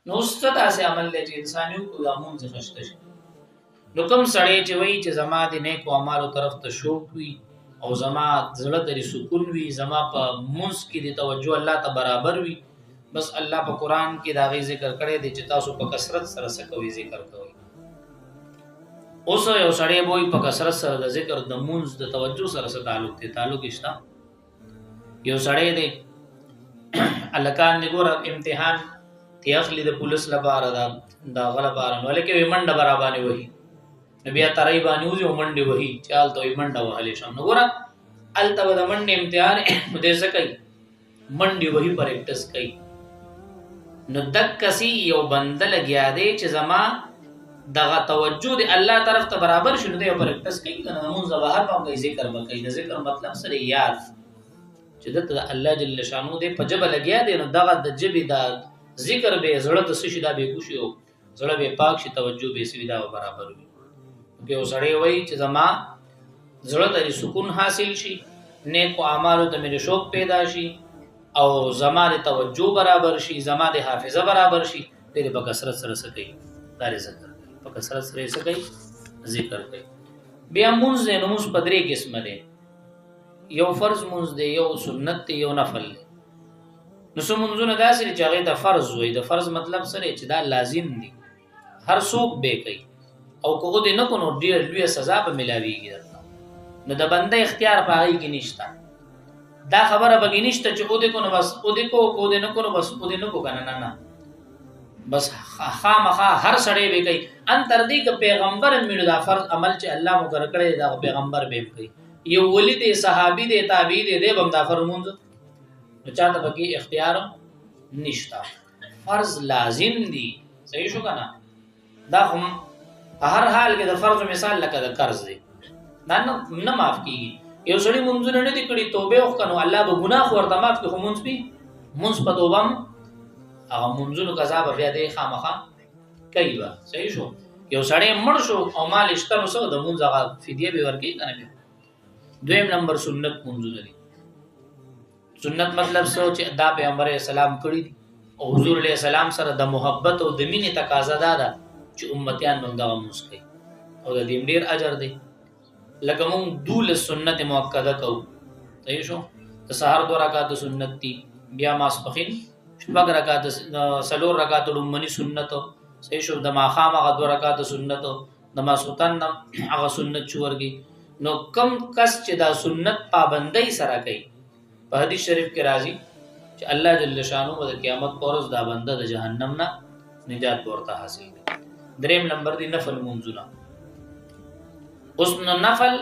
نو ست داسې عمل دی چې انسان یو کو د مونږ خشته شي. نو کوم سړی چې وایي چې زما د نیکو اعمالو طرف ته شوق وي او زما زړه ته سکون وي، زما په مونږ کې د توجه الله ته برابر وي، بس الله په قران کې دا غي ذکر کړی دی چې تاسو په کثرت سره سکوي ذکر کوئ. اوس یو سړی وایي په کثرت سره د ذکر د مونږ د توجه سره څه تعلق دی؟ تعلق شته. یو سړی دی الکان نګور امتحان تی اخلي د پولیس لپاره دا غلا بار نو لکه ومنډه برابر وي، بیا ترای باندې وځي ومنډه وي چال ته ومنډه وهلې شم. نو ګور الته د منډه امتحان دې څه کوي؟ منډه وي پریکټس کوي. نو دکسي یو بنده لګیا دی چې زما دغه توجه دی الله طرف ته برابر شنو دی پریکټس کوي کنه مونږ بهر په ذکر وکړي. د ذکر مطلب سره یاد چې د الله جل شانو دی په جبه لګیا دی، نو دغه د جبه د ذکر به زړه د سشي دا به کوشي او زړه به پاک شي، توجه به سویدا برابر وي. که وسړی وای چې زما زړه ته سکون حاصل شي، نیک اعمالو ته مې شوق پیدا شي او زما د توجه برابر شي، زما د حافظه برابر شي، دې په کثرت سره سکی دا ذکر په کثرت سره سکی ذکر کوي. بیا مونږ نه مونږ په درې قسمه دي، یو فرض مونږ دی، یو سنت دی، یو نفل دی. نو سمونځونه داسې چې هغه د فرض وي. د فرض مطلب سره چې دا لازم دي، هر څوک به کوي او کوغه دې نه کو نو ډیر لوی سزا به ملاويږي. نو د بنده اختیار پای کې نشته، دا خبره به نشته چې او دې کو نو بس او دې کو دې نه کو نو بس او دې نه کو کنه نه بس خامخا هر سړی به کوي. ان تر دې ک پیغمبر مینو دا فرض عمل چې الله مقرر کړی دا پیغمبر به کوي. یو ولی دې صحابي دې تابعی دې بم دا فرمونځ نو چاته بکی اختیار نشتا. فرض لازم دی، صحیح شو کنه؟ دا هم په هر حال کې د فرض مثال لکه د قرض دی، دا نه معاف کیږي. یو سړی مونږ نه دي کړی توبه وکړو الله به ګناه ورته معاف کړي، خو مونږ په توبه هغه مونږونو قضا به بیا دی خامخا کوي. صحیح شو؟ یو سړی مړ شو او مال اشته نو سو د مونږ هغه فدیه به ورکړي کنه. دویم نمبر سنت مونږ دي. سنت مطلب سو چې دا پیغمبر اسلام کړی او حضور علیہ السلام سره د محبت او د مینې تقاضا ده چې امتیان موږ دا مسکي او د دې ډیر اجر دی. لکه موږ دول سنت مؤکده کوو، صحیح شو؟ د سحر 2 رکعات سنت دي، بیا ماسپخین 4 رکعات سلور رکعات لومړنی سنت، صحیح شو؟ د ماخام هغه 2 رکعات سنت، د ماسوتن هغه سنت چورږي. نو کم کس چې دا سنت پابندۍ سره کوي، په حدیث شریف کې راځي چې الله جل شانو د قیامت پر ورځ دا بنده د جهنم نه نجات ورته حاصل دی. دریم نمبر دی نفل منځونه. اوس نو نفل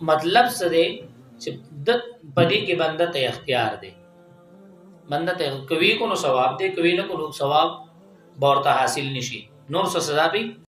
مطلب څه دی چې د پدې کې بنده ته اختیار دی، بنده ته کوي کو نو ثواب دی، کوي نه کو نو ثواب ورته حاصل نشي، نور څه سزا به